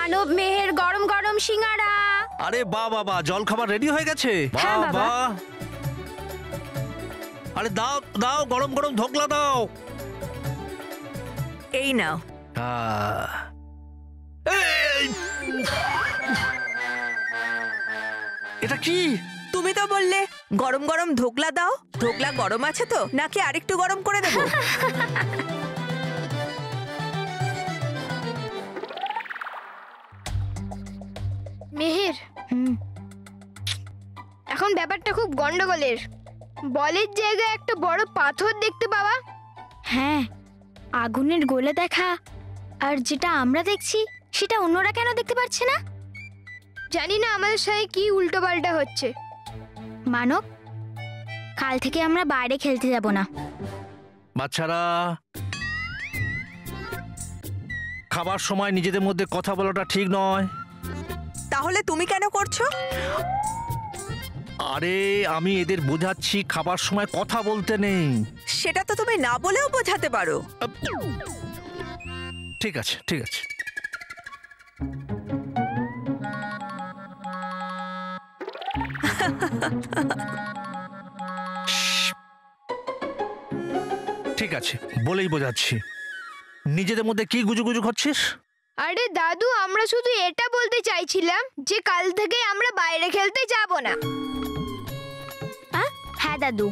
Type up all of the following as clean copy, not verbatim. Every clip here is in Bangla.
মানব মেহের গরম গরম সিঙ্গারা। আরে বাহ বাবা, জল খাবার রেডি হয়ে গেছে। হ্যাঁ, বাহ বাবা। বাহ। আরে দাও দাও, গরম গরম ধোকলা দাও। এই নাও। এই! এটা কি? তুমি তো বললে গরম গরম ধোকলা দাও। ধোকলা গরম আছে তো, নাকি আরেকটু গরম করে দেবো? মেহের, এখন ব্যাপারটা খুব গন্ডগোলের। বলের জায়গায় একটা বড় পাথর দেখতে পাওয়া। হ্যাঁ, আগুনের গোলে দেখা, আর যেটা আমরা দেখছি সেটা অন্যরা কেন দেখতে পাচ্ছে না? জানি না আমাদের সাথে কি উল্টোপাল্টা হচ্ছে। মানব, কাল থেকে আমরা বাইরে খেলতে যাব না। বাচ্চারা, খাবার সময় নিজেদের মধ্যে কথা বলাটা ঠিক নয়। তাহলে তুমি কেন করছো? আরে আমি এদের বোঝাচ্ছি খাবার সময় কথা বলতে নেই। সেটা তো তুমি না বলেও বোঝাতে পারো। ঠিক আছে ঠিক আছে। ঠিক আছে, বলেই বোঝাচ্ছি। নিজেদের মধ্যে কি গুজুগুজু করছিস? আরে দাদু, আমরা শুধু এটা বলতে চাইছিলাম যে কাল থেকে আমরা বাইরে খেলতে যাব না। হ্যাঁ দাদু,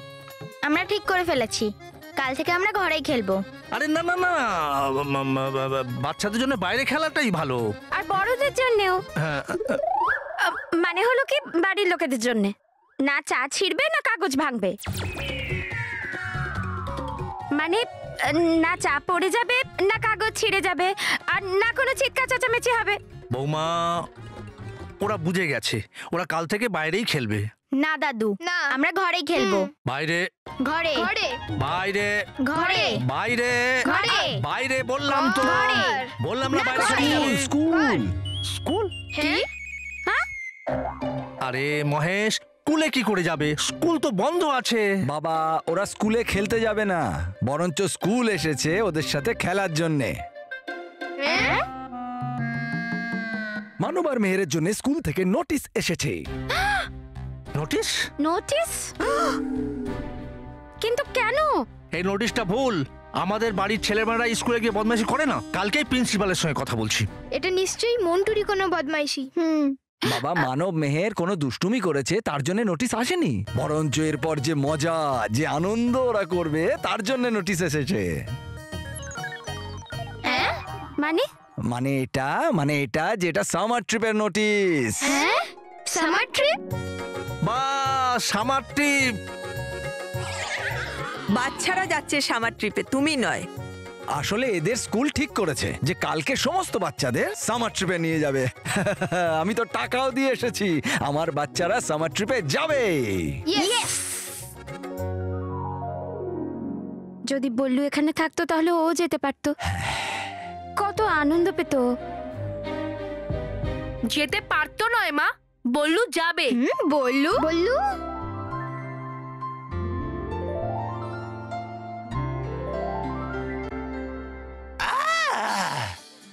আমরা ঠিক করে ফেলেছি, কাল থেকে আমরা ঘরেই খেলবো। আরে না না না, বাচ্চাদের জন্য বাইরে খেলাটাই ভালো। আর বড়দের জন্যও। হ্যাঁ, মানে হলো কি, বাড়ির লোকেদের জন্য। না চা ছিঁড়বে না কাগজ ভাঙবে, মানে না চা পড়ে যাবে না কাগজ ছিঁড়ে যাবে, আর না কোনো চিৎকার চেঁচামেচি হবে। বৌমা, ওরা বুঝে গেছে, ওরা কাল থেকে বাইরেই খেলবে। না দাদু, না, আমরা ঘরেই খেলবো। বাইরে ঘরে ঘরে বাইরে ঘরে বাইরে ঘরে বাইরে বললাম তো, ঘরে। বললাম না না, বাইরে। ঘরে। School school. হ্যাঁ, আরে মহেশ, স্কুলে কি করে যাবে? স্কুল তো বন্ধ আছে। বাবা, ওরা স্কুলে খেলতে যাবে না, বরঞ্চ স্কুল এসেছে ওদের সাথে খেলার জন্যে। হ্যাঁ? মানব আর মেহেরের জন্য স্কুল থেকে নোটিশ এসেছে। নোটিশ? নোটিস? কিন্তু কেন? এই নোটিশটা ভুল। আমাদের বাড়ির ছেলেমেয়েরা স্কুলে গিয়ে বদমাইশি করে না। কালকেই প্রিন্সিপালের সঙ্গে কথা বলছি। এটা নিশ্চয়ই মন্টুরি কোনো বদমাইশি। বাবা, মানব মেহের কোনো দুষ্টুমি করেছে তার জন্য নোটিশ আসেনি, বরঞ্চ এরপর যে মজা, যে আনন্দ ওরা করবে তার জন্য নোটিশ এসেছে। মানে মানে এটা যেটা সামার ট্রিপের নোটিশ। হ্যাঁ, সামার ট্রিপ? বা সামার ট্রিপ। বাচ্চারা যাচ্ছে সামার ট্রিপে, তুমি নয়। আসলে এদের স্কুল ঠিক করেছে যে কালকে সমস্ত বাচ্চাদের সামার ট্রিপে নিয়ে যাবে। আমি তো টাকাও দিয়ে এসেছি, আমার বাচ্চারা সামার ট্রিপে যাবে। ইয়েস। যদি বল্লু এখানে থাকতো তাহলে ও যেতে পারতো, কত আনন্দ পেত। যেতে পারতো নয় মা, বল্লু যাবে। বল্লু বল্লু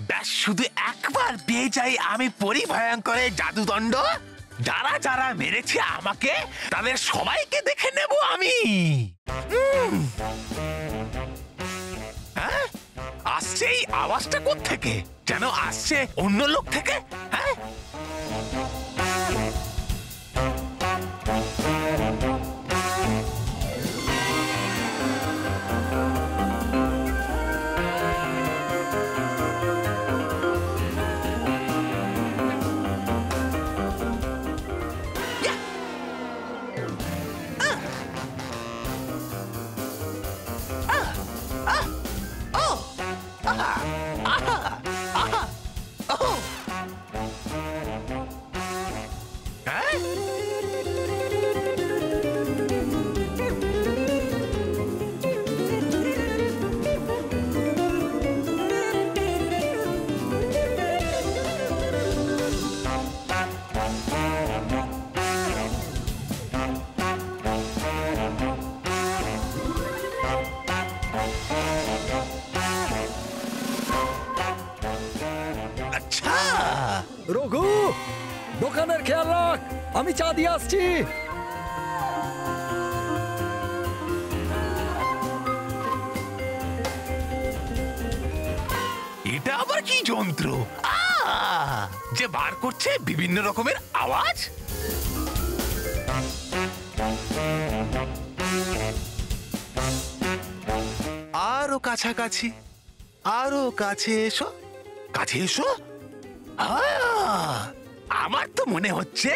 ব্যাস, শুধু একবার পেয়ে যাই আমি পরিভয়ঙ্কর জাদুদণ্ড। যারা যারা মেরেছে আমাকে তাদের সবাইকে দেখে নেব আমি। হ্যাঁ, আসছে এই আওয়াজটা কোত্থেকে? যেন আসছে অন্য লোক থেকে। হ্যাঁ, দোকানের খেয়াল রাখ, আমি চা দিয়ে আসছি। এটা আবার কি যন্ত্র যে বার করছে বিভিন্ন রকমের আওয়াজ? আরো কাছাকাছি, আরো কাছে এসো, কাছে এসো। আমার তো মনে হচ্ছে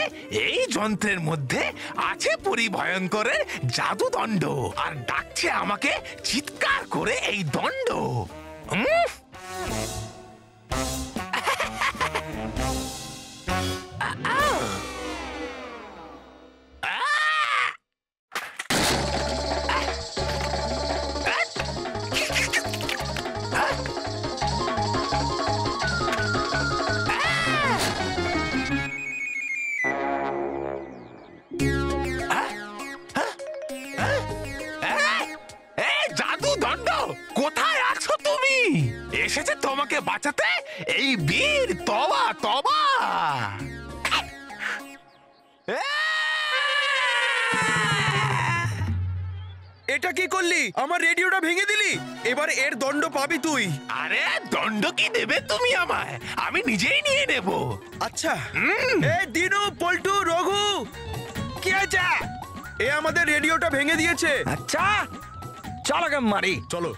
এই যন্ত্রের মধ্যে আছে পরিভয়ঙ্করের জাদুদণ্ড, আর ডাকছে আমাকে চিৎকার করে এই দণ্ড। জাদুদণ্ড, কোথায় আছো তুমি? এসেছে তোমাকে বাঁচাতে এই বীর তবা তবা। এটা কি করলি? আমার রেডিওটা ভেঙে দিলি। এবার এর দণ্ড পাবি তুই। আরে দণ্ড কি দেবে তুমি আমায়? আমি নিজেই নিয়ে নেব। আচ্ছা। এ দিনু, পল্টু, রঘু, কি আছে? এ আমাদের রেডিওটা ভেঙে দিয়েছে। আচ্ছা চল আগে মারি। চলো।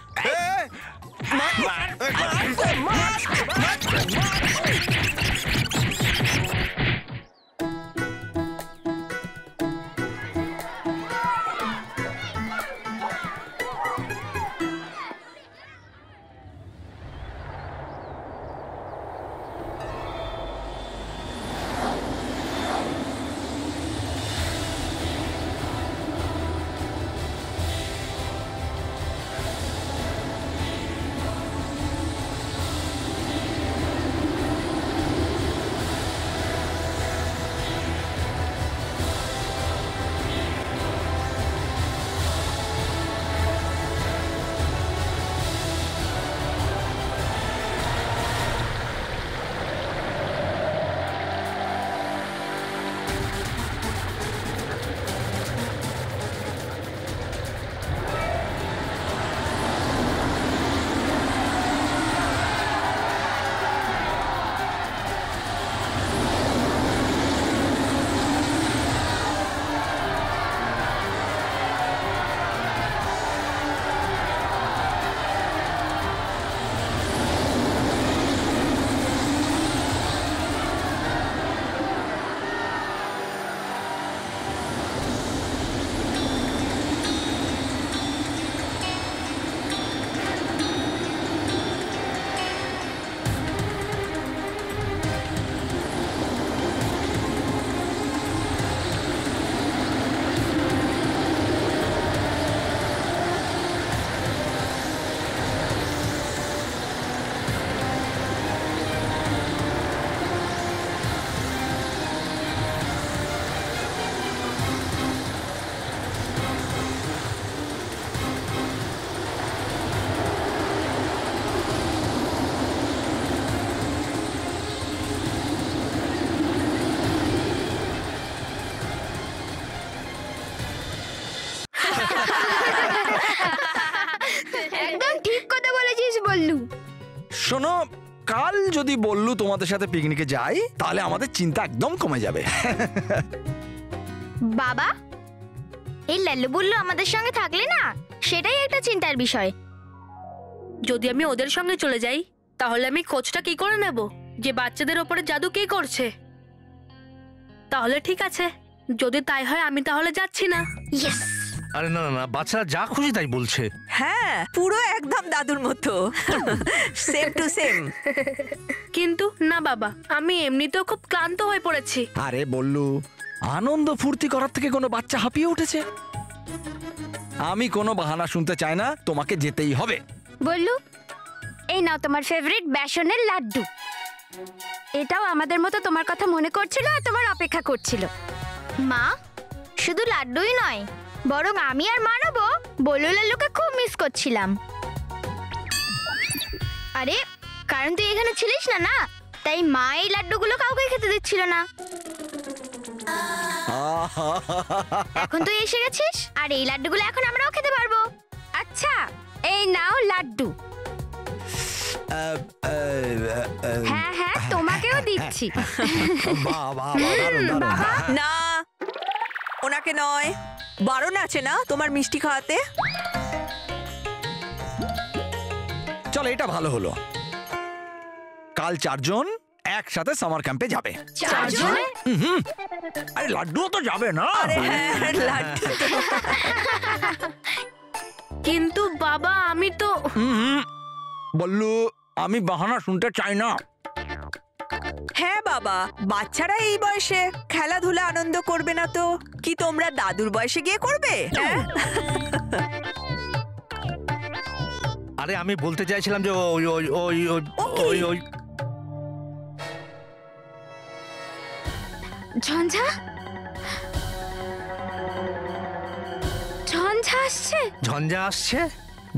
একদম ঠিক কথা বলেছিস বল্লু। শোনো, কাল যদি বললু তোমাদের সাথে পিকনিকে যাই তাহলে আমাদের চিন্তা একদম কমে যাবে। বাবা, এই লাল্লু বুল্লু আমাদের সঙ্গে থাকলে না, সেটাই একটা চিন্তার বিষয়। যদি আমি ওদের সঙ্গে চলে যাই তাহলে আমি খোঁজটা কি করে নেব যে বাচ্চাদের ওপরে জাদু কে করছে? তাহলে ঠিক আছে, যদি তাই হয় আমি তাহলে যাচ্ছি না। ইয়েস। আরে না না না, বাচ্চারা যা খুশি তাই বলছে। হ্যাঁ, পুরো একদম দাদুর মতো, সেম টু সেম। কিন্তু না বাবা, আমি এমনিতেও খুব ক্লান্ত হয়ে পড়েছি। আরে বললু, আনন্দ ফুর্তি করার থেকে কোনো বাচ্চা হাঁপিয়ে উঠেছে? আমি কোনো বাহানা শুনতে চাই না, তোমাকে যেতেই হবে। বল্লু, এই নাও তোমার ফেভারিট বেসনের লাড্ডু। এটাও আমাদের মতো তোমার কথা মনে করছিল আর তোমার অপেক্ষা করছিল। মা, শুধু লাড্ডুই নয়, বরং আমি আর মানবো বল্লু লাল্লুকে খুব মিস করছিলাম। আরে কারণ তুই এখানে ছিলিস না, তাই মা এই লাড্ডুগুলো কাউকে খেতে দিচ্ছিল না। এখন তুই এসে গেছিস আর এই লাড্ডুগুলো এখন আমরাও খেতে পারবো। আচ্ছা এই নাও লাড্ডু। হ্যাঁ হ্যাঁ তোমাকেও দিচ্ছি। না, ওনাকে নয়, বারণ আছে না তোমার মিষ্টি খাওয়াতে। চল এটা ভালো হলো, কাল 4 জন একসাথে সামার ক্যাম্পে যাবে। 4 জন? আরে লাড্ডুও তো যাবে না? আরে হ্যাঁ, লাড্ডু তো। কিন্তু বাবা আমি তো বললু আমি বাহানা শুনতে চাই না। হ্যাঁ বাবা, বাচ্চারা এই বয়সে খেলাধুলা আনন্দ করবে না তো কি তোমরা দাদুর বয়সে গিয়ে করবে? হ্যাঁ? আরে আমি বলতে চাইছিলাম যে ওই ওই ওই ওই ওই ওই ঝঞ্ঝা ঝঞ্ঝা আসছে। ঝঞ্ঝা আসছে?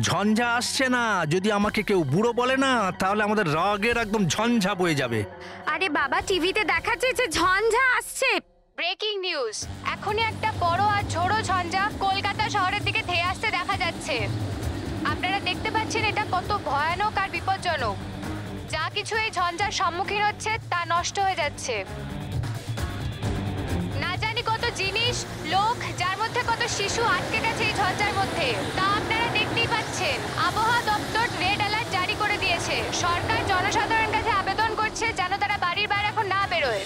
ঝঞ্ঝা আসছে না, যদি আমাকে কেউ বুড়ো বলে না তাহলে আমাদের রাগের একদম ঝঞ্ঝা বয়ে যাবে। আরে বাবা টিভিতে দেখাচ্ছে যে ঝঞ্ঝা আসছে। ব্রেকিং নিউজ, এখনই একটা বড় আর ঝোড়ো ঝঞ্ঝা কলকাতা শহরের দিকে ধেয়ে আসতে দেখা যাচ্ছে। আপনারা দেখতে পাচ্ছেন এটা কত ভয়ানক আর বিপজ্জনক। যা কিছু এই ঝঞ্ঝার সম্মুখীন হচ্ছে তা নষ্ট হয়ে যাচ্ছে। না জানি কত জিনিস, লোক, যার মধ্যে কত শিশু আটকে গেছে এই ঝঞ্ঝার মধ্যে, তা আপনারা দেখতেই পাচ্ছেন। আবহাওয়া দপ্তর রেড অ্যালার্ট জারি করে দিয়েছে। সরকার জনসাধারণের কাছে আবেদন করছে যেন তারা বাড়ির বাইরে এখন না বেরোয়।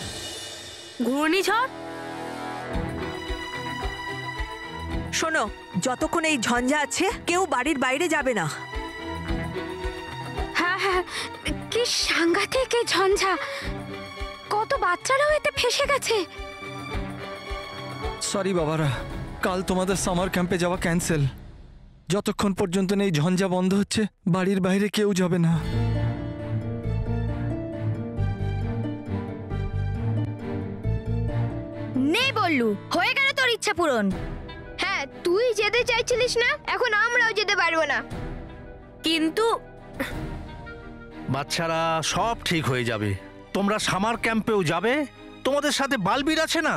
ঘূর্ণিঝড়? শোনো, যতক্ষণ এই ঝঞ্ঝা আছে কেউ বাড়ির বাইরে যাবে না। হ্যাঁ হ্যাঁ, কি সাংঘাতিক এই ঝঞ্ঝা, কত বাচ্চারাও এতে ফেসে গেছে। সরি বাবারা, কাল তোমাদের সামার ক্যাম্পে যাওয়া ক্যান্সেল। যতক্ষণ পর্যন্ত এই ঝঞ্ঝা বন্ধ হচ্ছে বাড়ির বাইরে কেউ যাবে না। নে বললু, হয়ে গেল তোর ইচ্ছা পূরণ। হ্যাঁ, তুই যেতে চাইছিলিস না, এখন আমরাও যেতে পারবো না। কিন্তু বাচ্চারা সব ঠিক হয়ে যাবে। তোমরা সামার ক্যাম্পেও যাবে, তোমাদের সাথে বালবীর আছে না?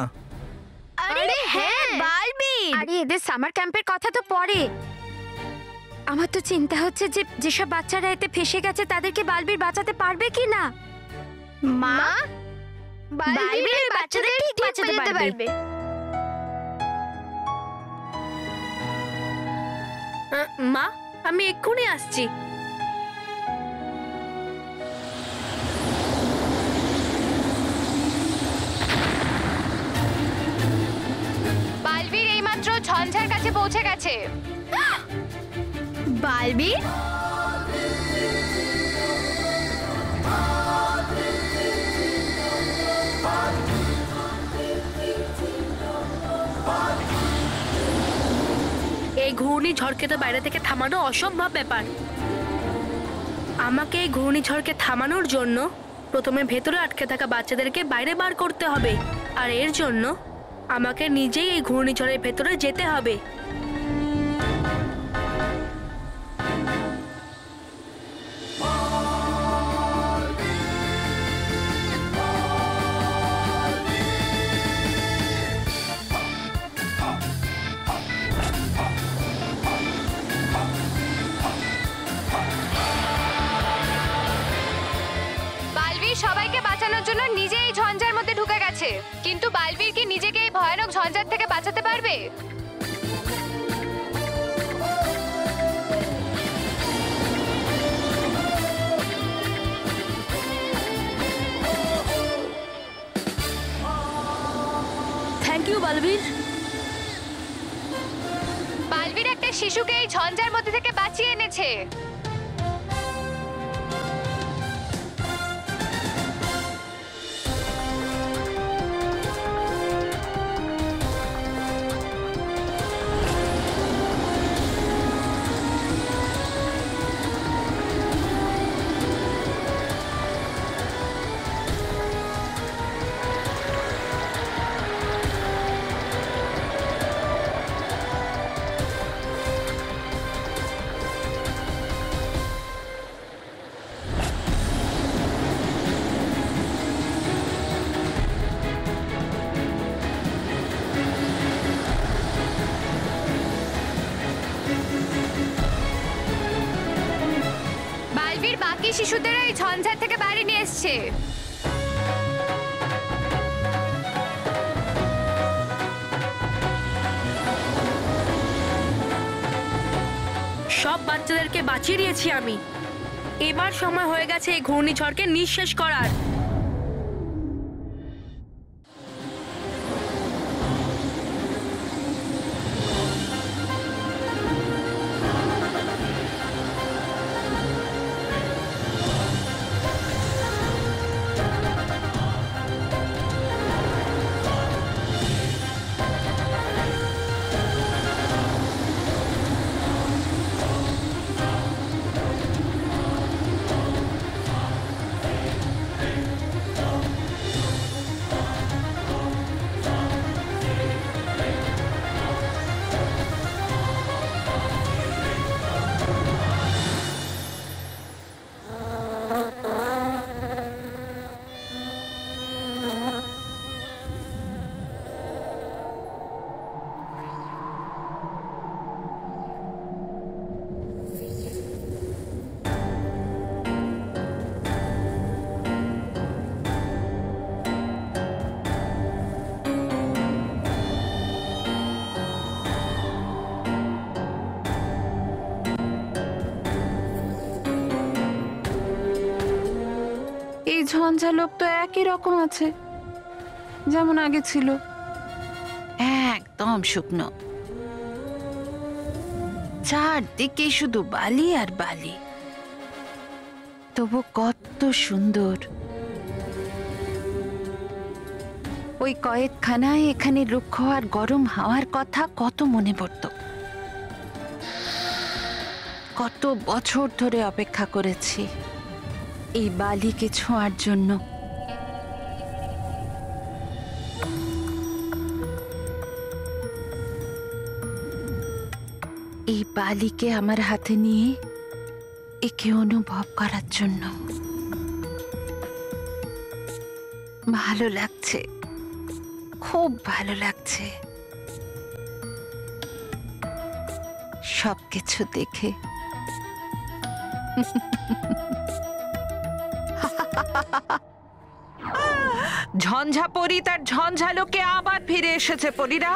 আরে হ্যাঁ বালবীর। আরে এদের সামার ক্যাম্পের কথা তো পরে। আমার তো চিন্তা হচ্ছে যে যেসব বাচ্চারা এতে ফেসে গেছে তাদেরকে বালবীর বাঁচাতে পারবে কি না। মা, বালবীর বাচ্চাদের ঠিক বাঁচাতে পারবে। মা আমি এক্ষুনি আসছি। বালবীর এইমাত্র ঝঞ্ঝার কাছে পৌঁছে গেছে। বালবীর? এই ঘূর্ণিঝড়কে তো বাইরে থেকে থামানো অসম্ভব ব্যাপার। আমাকে এই ঘূর্ণিঝড়কে থামানোর জন্য প্রথমে ভেতরে আটকে থাকা বাচ্চাদেরকে বাইরে বার করতে হবে, আর এর জন্য আমাকে নিজেই এই ঘূর্ণিঝড়ের ভেতরে যেতে হবে। সবাইকে বাঁচানোর জন্য নিজে এই ঝঞ্ঝার মধ্যে ঢুকে গেছে, কিন্তু বালবীর কি নিজেকে এই ভয়ানক ঝঞ্ঝার থেকে বাঁচাতে পারবে? Thank you Balbir. বালবীর একটা শিশুকে এই ঝঞ্ঝার মধ্যে থেকে বাঁচিয়ে এনেছে। শিশুদের ওই ঝঞ্ঝার থেকে বাইরে নিয়ে এসছে। সব বাচ্চাদেরকে বাঁচিয়ে দিয়েছি আমি। এবার সময় হয়ে গেছে এই ঘূর্ণিঝড়কে নিঃশেষ করার। এই ঝঞ্ঝালোক তো একই রকম আছে যেমন আগে ছিল, একদম শুকনো, চারদিকে শুধু বালি আর বালি। তবু কত সুন্দর। ওই কয়েকখানায় এখানে রুক্ষ আর গরম হাওয়ার কথা কত মনে পড়ত। কত বছর ধরে অপেক্ষা করেছি এই বালিকে ছোঁয়ার জন্য। এই বালিকে আমার হাতে নিয়ে একে অনুভব করার জন্য। ভালো লাগছে, খুব ভালো লাগছে সবকিছু দেখে। ঝঞ্ঝা পরি তার ঝঞ্ঝালোকে আবার ফিরে এসেছে। পরীরা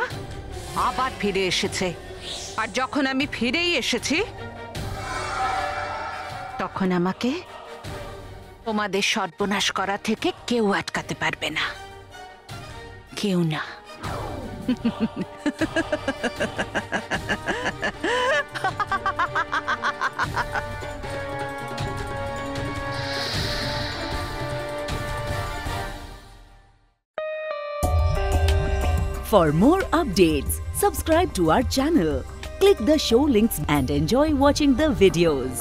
আবার ফিরে এসেছে। আর যখন আমি ফিরেই এসেছি তখন আমাকে তোমাদের সর্বনাশ করা থেকে কেউ আটকাতে পারবে না, কেউ না। For more updates, subscribe to our channel, click the show links and enjoy watching the videos.